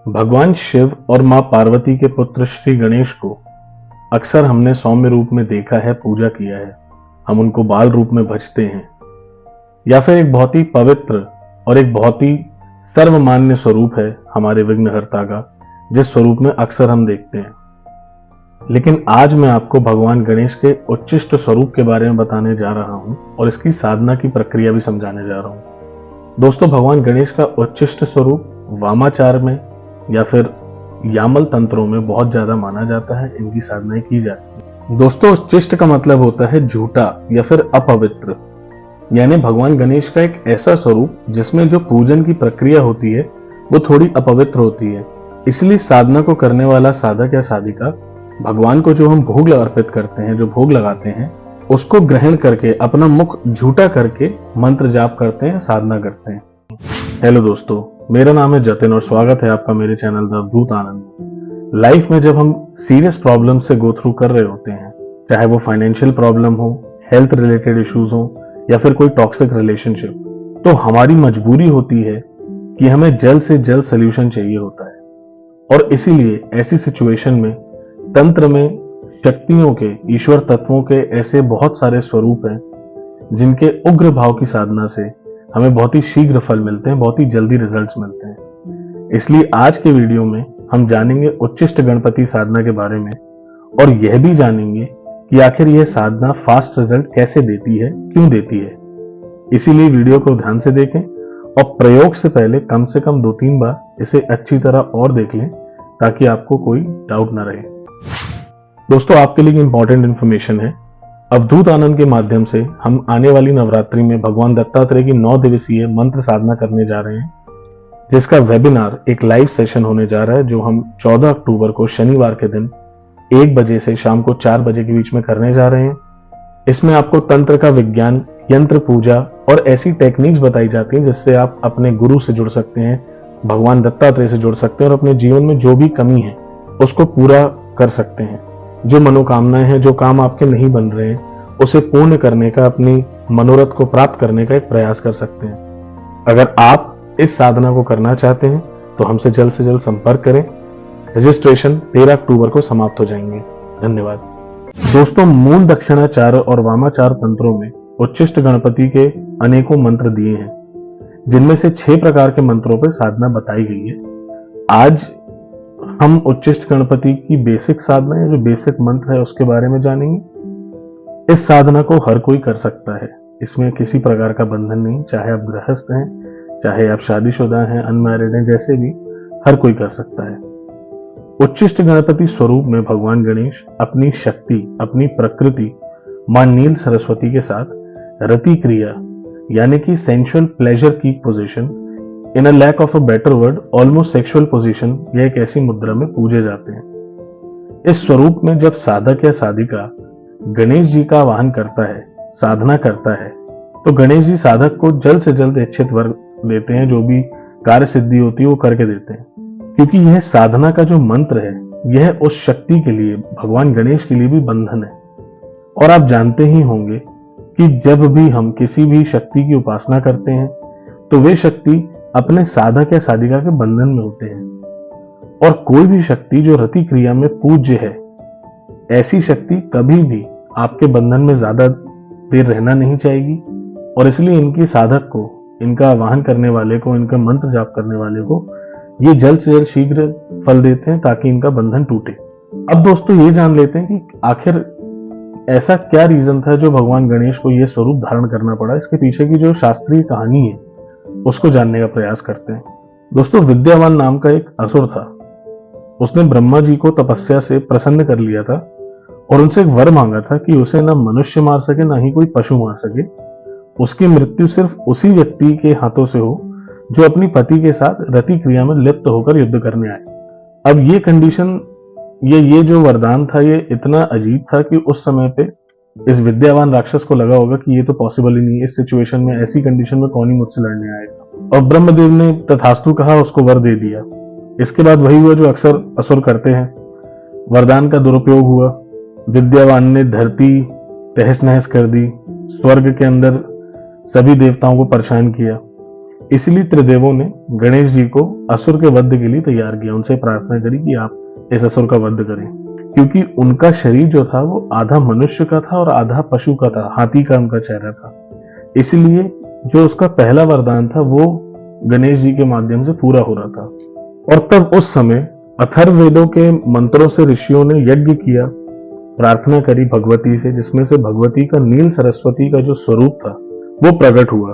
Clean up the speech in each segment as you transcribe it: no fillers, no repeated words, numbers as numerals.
भगवान शिव और मां पार्वती के पुत्र श्री गणेश को अक्सर हमने सौम्य रूप में देखा है, पूजा किया है। हम उनको बाल रूप में भजते हैं या फिर एक बहुत ही पवित्र और एक बहुत ही सर्वमान्य स्वरूप है हमारे विघ्नहर्ता का, जिस स्वरूप में अक्सर हम देखते हैं। लेकिन आज मैं आपको भगवान गणेश के उच्चिष्ट स्वरूप के बारे में बताने जा रहा हूं और इसकी साधना की प्रक्रिया भी समझाने जा रहा हूं। दोस्तों, भगवान गणेश का उच्चिष्ट स्वरूप वामाचार में या फिर यामल तंत्रों में बहुत ज्यादा माना जाता है, इनकी साधनाएं की जाती है। दोस्तों, उच्चिष्ट का मतलब होता है झूठा या फिर अपवित्र, यानी भगवान गणेश का एक ऐसा स्वरूप जिसमें जो पूजन की प्रक्रिया होती है वो थोड़ी अपवित्र होती है। इसलिए साधना को करने वाला साधक या साधिका भगवान को जो हम भोग अर्पित करते हैं, जो भोग लगाते हैं, उसको ग्रहण करके अपना मुख झूठा करके मंत्र जाप करते हैं, साधना करते हैं। हेलो दोस्तों, मेरा नाम है जतिन और स्वागत है आपका मेरे चैनल द अद्भुत आनंद। लाइफ में जब हम सीरियस प्रॉब्लम से गो थ्रू कर रहे होते हैं, चाहे वो फाइनेंशियल प्रॉब्लम हो, हेल्थ रिलेटेड इश्यूज हो या फिर कोई टॉक्सिक रिलेशनशिप, तो हमारी मजबूरी होती है कि हमें जल्द से जल्द सोल्यूशन चाहिए होता है। और इसीलिए ऐसी सिचुएशन में तंत्र में शक्तियों के, ईश्वर तत्वों के ऐसे बहुत सारे स्वरूप हैं जिनके उग्र भाव की साधना से हमें बहुत ही शीघ्र फल मिलते हैं, बहुत ही जल्दी रिजल्ट्स मिलते हैं। इसलिए आज के वीडियो में हम जानेंगे उच्चिष्ट गणपति साधना के बारे में और यह भी जानेंगे कि आखिर यह साधना फास्ट रिजल्ट कैसे देती है, क्यों देती है। इसीलिए वीडियो को ध्यान से देखें और प्रयोग से पहले कम से कम 2-3 बार इसे अच्छी तरह और देख लें ताकि आपको कोई डाउट ना रहे। दोस्तों, आपके लिए इंपॉर्टेंट इंफॉर्मेशन है। अवधूत आनंद के माध्यम से हम आने वाली नवरात्रि में भगवान दत्तात्रेय की 9 दिवसीय मंत्र साधना करने जा रहे हैं, जिसका वेबिनार एक लाइव सेशन होने जा रहा है, जो हम 14 अक्टूबर को शनिवार के दिन 1 बजे से शाम को 4 बजे के बीच में करने जा रहे हैं। इसमें आपको तंत्र का विज्ञान, यंत्र पूजा और ऐसी टेक्निक्स बताई जाती हैं जिससे आप अपने गुरु से जुड़ सकते हैं, भगवान दत्तात्रेय से जुड़ सकते हैं और अपने जीवन में जो भी कमी है उसको पूरा कर सकते हैं। जो मनोकामनाएं हैं, जो काम आपके नहीं बन रहे हैं, उसे पूर्ण करने का, अपनी मनोरथ को प्राप्त करने का एक प्रयास कर सकते हैं। अगर आप इस साधना को करना चाहते हैं तो हमसे जल्द से जल्द संपर्क करें। रजिस्ट्रेशन 13 अक्टूबर को समाप्त हो जाएंगे। धन्यवाद। दोस्तों, मूल दक्षिणाचार और वामाचार तंत्रों में उच्चिष्ट गणपति के अनेकों मंत्र दिए हैं, जिनमें से 6 प्रकार के मंत्रों पर साधना बताई गई है। आज हम उच्चिष्ट गणपति की बेसिक साधना या जो बेसिक मंत्र है उसके बारे में जानेंगे। इस साधना को हर कोई कर सकता है, इसमें किसी प्रकार का बंधन नहीं। चाहे आप गृहस्थ हैं, चाहे आप शादीशुदा हैं, अनमैरिड हैं, जैसे भी हर कोई कर सकता है। उच्चिष्ट गणपति स्वरूप में भगवान गणेश अपनी शक्ति, अपनी प्रकृति मां नील सरस्वती के साथ रति क्रिया यानी कि सेंसुअल प्लेजर की position, in a lack of a better word almost sexual position, यह एक ऐसी मुद्रा में पूजे जाते हैं। इस स्वरूप में जब साधक या साधिका गणेश जी का आवाहन करता है, साधना करता है, तो गणेश जी साधक को जल्द से जल्द इच्छित वर देते हैं। जो भी कार्य सिद्धि होती है वो करके देते हैं, क्योंकि यह साधना का जो मंत्र है यह उस शक्ति के लिए, भगवान गणेश के लिए भी बंधन है। और आप जानते ही होंगे कि जब भी हम किसी भी शक्ति की उपासना करते हैं तो वे शक्ति अपने साधक या साधिका के बंधन में होते हैं। और कोई भी शक्ति जो रति क्रिया में पूज्य है, ऐसी शक्ति कभी भी आपके बंधन में ज्यादा देर रहना नहीं चाहेगी। और इसलिए इनकी साधक को, इनका आवाहन करने वाले को, इनका मंत्र जाप करने वाले को ये जल्द से जल्द शीघ्र फल देते हैं ताकि इनका बंधन टूटे। अब दोस्तों, ये जान लेते हैं कि आखिर ऐसा क्या रीजन था जो भगवान गणेश को यह स्वरूप धारण करना पड़ा। इसके पीछे की जो शास्त्रीय कहानी है उसको जानने का प्रयास करते हैं। दोस्तों, विद्यावान नाम का एक असुर था। उसने ब्रह्मा जी को तपस्या से प्रसन्न कर लिया था और उनसे एक वर मांगा था कि उसे ना मनुष्य मार सके, ना ही कोई पशु मार सके। उसकी मृत्यु सिर्फ उसी व्यक्ति के हाथों से हो जो अपनी पति के साथ रति क्रिया में लिप्त होकर युद्ध करने आए। अब ये कंडीशन, ये जो वरदान था, ये इतना अजीब था कि उस समय पे इस विद्यावान राक्षस को लगा होगा कि ये तो पॉसिबल ही नहीं है। इस सिचुएशन में, ऐसी कंडीशन में कौन ही मुझसे लड़ने आएगा। और ब्रह्मदेव ने तथास्तु कहा, उसको वर दे दिया। इसके बाद वही हुआ जो अक्सर असुर करते हैं, वरदान का दुरुपयोग हुआ। विद्यावान ने धरती तहस नहस कर दी, स्वर्ग के अंदर सभी देवताओं को परेशान किया। इसलिए त्रिदेवों ने गणेश जी को असुर के वध के लिए तैयार किया, उनसे प्रार्थना करी कि आप इस असुर का वध करें, क्योंकि उनका शरीर जो था वो आधा मनुष्य का था और आधा पशु का था, हाथी का उनका चेहरा था। इसलिए जो उसका पहला वरदान था वो गणेश जी के माध्यम से पूरा हो रहा था। और तब उस समय अथर्ववेदों के मंत्रों से ऋषियों ने यज्ञ किया, प्रार्थना करी भगवती से, जिसमें से भगवती का नील सरस्वती का जो स्वरूप था वो प्रकट हुआ।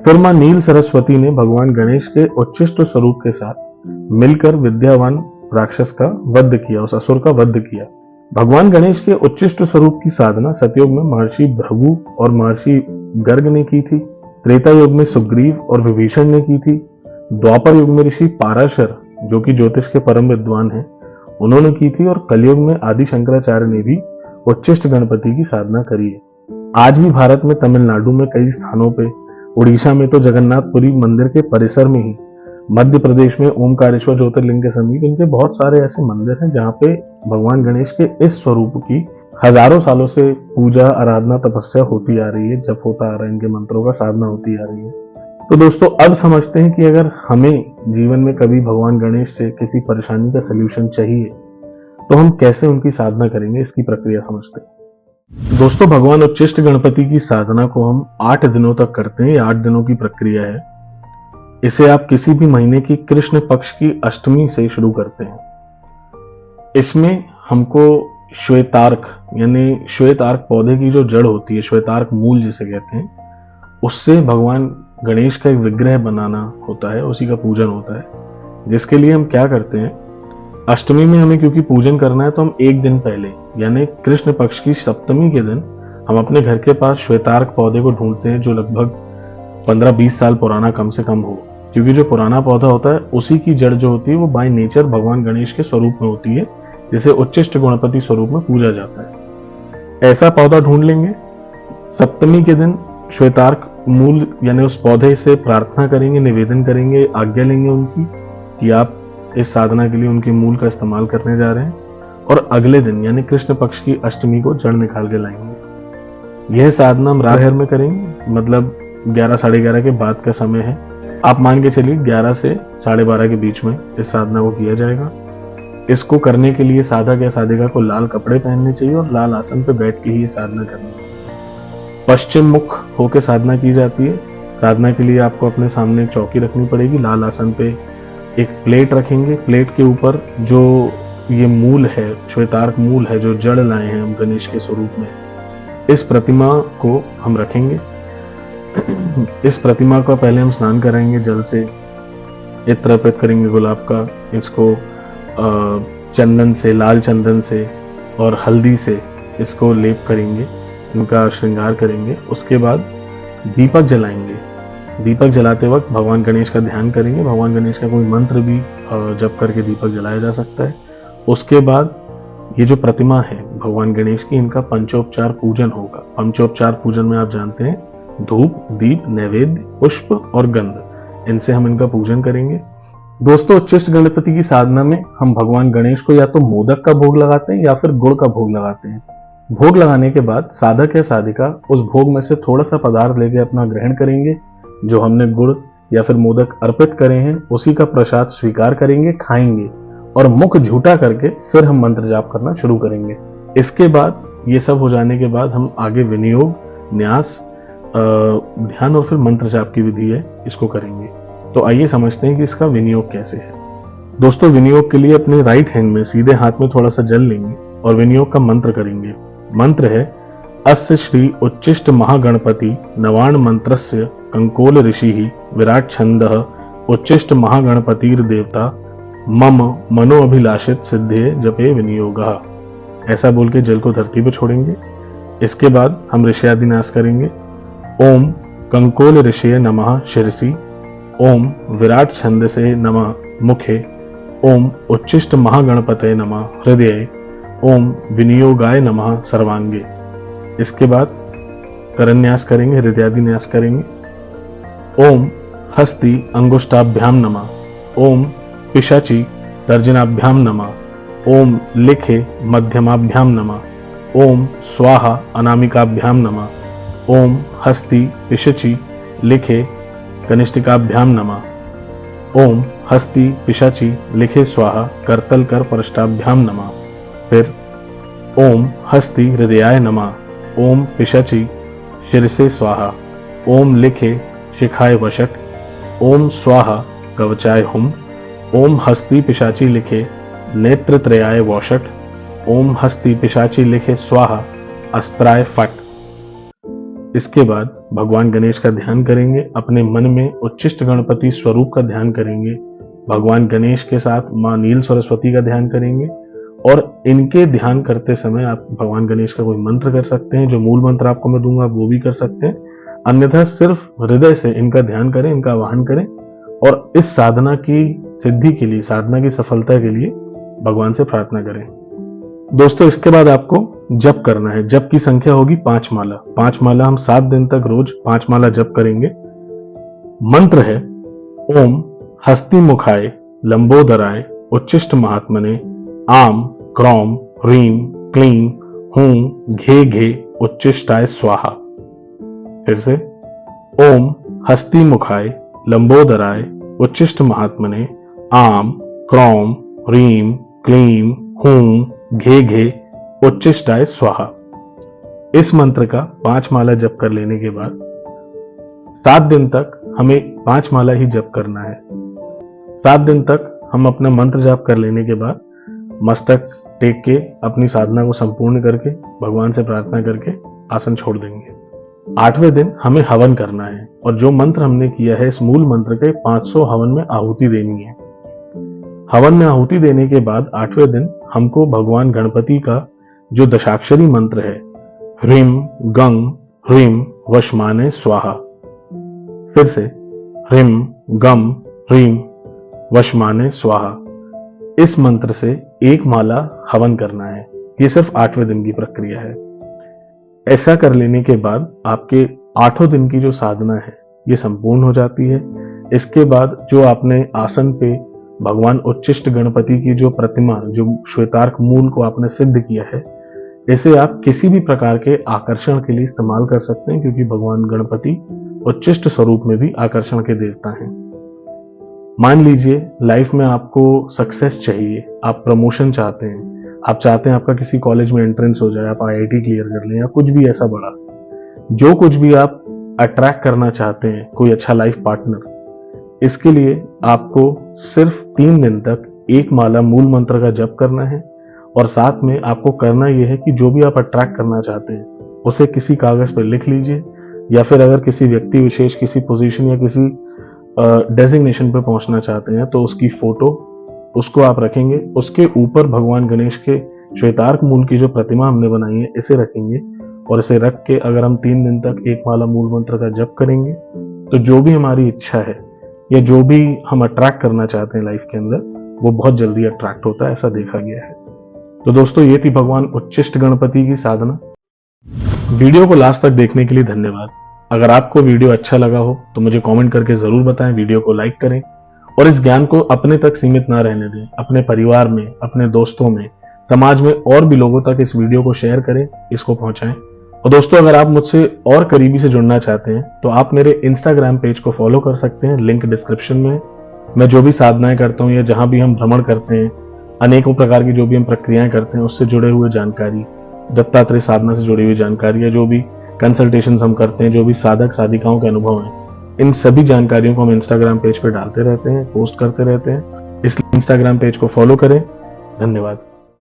फिर मां नील सरस्वती ने भगवान गणेश के उच्छिष्ट स्वरूप के साथ मिलकर विद्यावान राक्षस का वध किया, उस असुर का वध किया। भगवान गणेश के उच्छिष्ट स्वरूप की साधना सतयुग में महर्षि भृगु और महर्षि गर्ग ने की थी, त्रेता युग में सुग्रीव और विभीषण ने की थी, द्वापर युग में ऋषि पाराशर जो कि ज्योतिष के परम विद्वान हैं उन्होंने की थी, और कलयुग में आदि शंकराचार्य ने भी उच्छिष्ट गणपति की साधना करी है। आज भी भारत में तमिलनाडु में कई स्थानों पे, उड़ीसा में तो जगन्नाथपुरी मंदिर के परिसर में ही, मध्य प्रदेश में ओमकारेश्वर ज्योतिर्लिंग के समीप इनके बहुत सारे ऐसे मंदिर हैं जहाँ पे भगवान गणेश के इस स्वरूप की हजारों सालों से पूजा, आराधना, तपस्या होती आ रही है, जप होता आ रहा है, इनके मंत्रों का साधना होती आ रही है। तो दोस्तों अब समझते हैं कि अगर हमें जीवन में कभी भगवान गणेश से किसी परेशानी का सलूशन चाहिए तो हम कैसे उनकी साधना करेंगे, इसकी प्रक्रिया समझते हैं। दोस्तों भगवान उच्छिष्ट गणपति की साधना को हम 8 दिनों तक करते हैं। 8 दिनों की प्रक्रिया है। इसे आप किसी भी महीने की कृष्ण पक्ष की अष्टमी से शुरू करते हैं। इसमें हमको श्वेतार्क यानी श्वेतार्क पौधे की जो जड़ होती है, श्वेतार्क मूल जिसे कहते हैं, उससे भगवान गणेश का एक विग्रह बनाना होता है, उसी का पूजन होता है। जिसके लिए हम क्या करते हैं, अष्टमी में हमें क्योंकि पूजन करना है तो हम एक दिन पहले यानी कृष्ण पक्ष की सप्तमी के दिन हम अपने घर के पास श्वेतार्क पौधे को ढूंढते हैं जो लगभग 15-20 साल पुराना कम से कम हो, क्योंकि जो पुराना पौधा होता है उसी की जड़ जो होती है वो बाय नेचर भगवान गणेश के स्वरूप में होती है, जिसे उच्छिष्ट गणपति स्वरूप में पूजा जाता है। ऐसा पौधा ढूंढ लेंगे। सप्तमी के दिन श्वेतार्क मूल यानी उस पौधे से प्रार्थना करेंगे, निवेदन करेंगे, आज्ञा लेंगे उनकी कि आप इस साधना के लिए उनके मूल का इस्तेमाल करने जा रहे हैं, और अगले दिन यानी कृष्ण पक्ष की अष्टमी को जड़ निकाल के लाएंगे। यह साधना हम रात भर में करेंगे, मतलब 11 साढ़े 11 के बाद का समय है। आप मान के चलिए 11 से 12:30 के बीच में इस साधना को किया जाएगा। इसको करने के लिए साधक या साधिका को लाल कपड़े पहनने चाहिए और लाल आसन पर बैठ के ही ये साधना करनी है। पश्चिम मुख होकर साधना की जाती है। साधना के लिए आपको अपने सामने एक चौकी रखनी पड़ेगी। लाल आसन पे एक प्लेट रखेंगे। प्लेट के ऊपर जो ये मूल है, श्वेतार्क मूल है, जो जड़ लाए हैं हम गणेश के स्वरूप में, इस प्रतिमा को हम रखेंगे। इस प्रतिमा का पहले हम स्नान कराएंगे जल से, इत्र अर्पित करेंगे गुलाब का, इसको चंदन से, लाल चंदन से और हल्दी से इसको लेप करेंगे, इनका श्रृंगार करेंगे। उसके बाद दीपक जलाएंगे। दीपक जलाते वक्त भगवान गणेश का ध्यान करेंगे। भगवान गणेश का कोई मंत्र भी जप करके दीपक जलाया जा सकता है। उसके बाद ये जो प्रतिमा है भगवान गणेश की, इनका पंचोपचार पूजन होगा। पंचोपचार पूजन में आप जानते हैं धूप, दीप, नैवेद्य, पुष्प और गंध, इनसे हम इनका पूजन करेंगे। दोस्तों उच्छिष्ट गणपति की साधना में हम भगवान गणेश को या तो मोदक का भोग लगाते हैं या फिर गुड़ का भोग लगाते हैं। भोग लगाने के बाद साधक या साधिका उस भोग में से थोड़ा सा पदार्थ लेके अपना ग्रहण करेंगे। जो हमने गुड़ या फिर मोदक अर्पित करे हैं उसी का प्रसाद स्वीकार करेंगे, खाएंगे और मुख झूठा करके फिर हम मंत्र जाप करना शुरू करेंगे। इसके बाद ये सब हो जाने के बाद हम आगे विनियोग, न्यास, ध्यान और फिर मंत्र जाप की विधि है, इसको करेंगे। तो आइए समझते हैं कि इसका विनियोग कैसे है। दोस्तों विनियोग के लिए अपने राइट हैंड में सीधे हाथ में थोड़ा सा जल लेंगे और विनियोग का मंत्र करेंगे। मंत्र है अस्य श्री उच्छिष्ट महागणपति नवाण मंत्रस्य कंकोल ऋषि विराट छंदः उच्छिष्ट महागणपतिर देवता मम मनो अभिलाषित सिद्धे जपे विनियोगः। ऐसा बोल के जल को धरती पर छोड़ेंगे। इसके बाद हम ऋषयादि न्यास करेंगे। ओम कंकोल ऋषये नमः शिरसि, ओम विराट छंदसे नमः मुखे, ओम उच्छिष्ट महागणपते नमः हृदये, ओम विनियोगाय नमः सर्वांगे। इसके बाद करन्यास करेंगे, हृदयादि न्यास करेंगे। ओम हस्ति अंगुष्ठाभ्याम नमः, ओम पिशाची तर्जनाभ्याम नमः, ओम लिखे मध्यमाभ्याम नमः, ओम स्वाहा अनामिकाभ्याम नमः, ओम हस्ति पिशचि लिखे कनिष्ठिकाभ्याम नमः। ओम हस्ती पिशाची लिखे स्वाहा करतल कर पृष्ठाभ्याम नमः। फिर ओम हस्ती हृदयाय नमः। ओम पिशाची शिरसे स्वाहा। ओम लिखे शिखाय वशट। ओम स्वाहा कवचाय हुम। ओम हस्ती पिशाची लिखे नेत्रत्रयाय वौषट। ओम हस्ती पिशाची लिखे स्वाहा अस्त्राय फट। इसके बाद भगवान गणेश का ध्यान करेंगे, अपने मन में उच्चिष्ट गणपति स्वरूप का ध्यान करेंगे। भगवान गणेश के साथ मां नील सरस्वती का ध्यान करेंगे और इनके ध्यान करते समय आप भगवान गणेश का कोई मंत्र कर सकते हैं। जो मूल मंत्र आपको मैं दूंगा वो भी कर सकते हैं, अन्यथा सिर्फ हृदय से इनका ध्यान करें, इनका आवाहन करें और इस साधना की सिद्धि के लिए, साधना की सफलता के लिए भगवान से प्रार्थना करें। दोस्तों इसके बाद आपको जप करना है। जप की संख्या होगी 5 माला। 5 माला हम 7 दिन तक रोज 5 माला जप करेंगे। मंत्र है ओम हस्ती मुखाय लंबोदराय उच्चिष्ट महात्मने आम क्रौम ह्रीम क्लीम हूं घे घे उच्चिष्टाय स्वाहा। फिर से ओम हस्ती मुखाय लंबोदराय उच्चिष्ट महात्मने आम क्रौम ह्रीम क्लीम हूं घे घे उच्चिष्टाय स्वाहा। इस मंत्र का 5 माला जप कर लेने के बाद 7 दिन तक हमें 5 माला ही जप करना है। 7 दिन तक हम अपना मंत्र जाप कर लेने के बाद मस्तक टेक के अपनी साधना को संपूर्ण करके भगवान से प्रार्थना करके आसन छोड़ देंगे। 8वें दिन हमें हवन करना है और जो मंत्र हमने किया है इस मूल मंत्र के 500 हवन में आहुति देनी है। हवन में आहुति देने के बाद 8वें दिन हमको भगवान गणपति का जो दशाक्षरी मंत्र है ह्रीम गंग ह्रीम वशमाने स्वाहा। फिर से ह्रीम गम ह्रीम वशमाने स्वाहा। इस मंत्र से 1 माला हवन करना है। ये सिर्फ 8वें दिन की प्रक्रिया है। ऐसा कर लेने के बाद आपके 8 दिन की जो साधना है ये संपूर्ण हो जाती है। इसके बाद जो आपने आसन पे भगवान उच्चिष्ट गणपति की जो प्रतिमा, जो श्वेतार्क मूल को आपने सिद्ध किया है, इसे आप किसी भी प्रकार के आकर्षण के लिए इस्तेमाल कर सकते हैं, क्योंकि भगवान गणपति उच्चिष्ट स्वरूप में भी आकर्षण के देवता हैं। मान लीजिए लाइफ में आपको सक्सेस चाहिए, आप प्रमोशन चाहते हैं, आप चाहते हैं आपका किसी कॉलेज में एंट्रेंस हो जाए, आप IIT क्लियर कर लें या कुछ भी ऐसा बड़ा, जो कुछ भी आप अट्रैक्ट करना चाहते हैं, कोई अच्छा लाइफ पार्टनर, इसके लिए आपको सिर्फ 3 दिन तक 1 माला मूल मंत्र का जप करना है और साथ में आपको करना यह है कि जो भी आप अट्रैक्ट करना चाहते हैं उसे किसी कागज पर लिख लीजिए, या फिर अगर किसी व्यक्ति विशेष किसी पोजीशन या किसी डेजिग्नेशन पर पहुंचना चाहते हैं तो उसकी फोटो उसको आप रखेंगे, उसके ऊपर भगवान गणेश के श्वेतार्क मूल की जो प्रतिमा हमने बनाई है इसे रखेंगे और इसे रख के अगर हम 3 दिन तक 1 माला मूल मंत्र का जप करेंगे तो जो भी हमारी इच्छा है या जो भी हम अट्रैक्ट करना चाहते हैं लाइफ के अंदर वो बहुत जल्दी अट्रैक्ट होता है, ऐसा देखा गया है। तो दोस्तों ये थी भगवान उच्चिष्ट गणपति की साधना। वीडियो को लास्ट तक देखने के लिए धन्यवाद। अगर आपको वीडियो अच्छा लगा हो तो मुझे कमेंट करके जरूर बताएं, वीडियो को लाइक करें और इस ज्ञान को अपने तक सीमित ना रहने दें। अपने परिवार में, अपने दोस्तों में, समाज में और भी लोगों तक इस वीडियो को शेयर करें, इसको पहुंचाएं। और दोस्तों अगर आप मुझसे और करीबी से जुड़ना चाहते हैं तो आप मेरे इंस्टाग्राम पेज को फॉलो कर सकते हैं, लिंक डिस्क्रिप्शन में है। मैं जो भी साधनाएं करता हूं या जहां भी हम भ्रमण करते हैं, अनेकों प्रकार की जो भी हम प्रक्रियाएं करते हैं उससे जुड़े हुए जानकारी, दत्तात्रेय साधना से जुड़ी हुई जानकारी या जो भी कंसल्टेशन हम करते हैं, जो भी साधक साधिकाओं के अनुभव हैं, इन सभी जानकारियों को हम इंस्टाग्राम पेज पे डालते रहते हैं, पोस्ट करते रहते हैं। इसलिए इंस्टाग्राम पेज को फॉलो करें। धन्यवाद।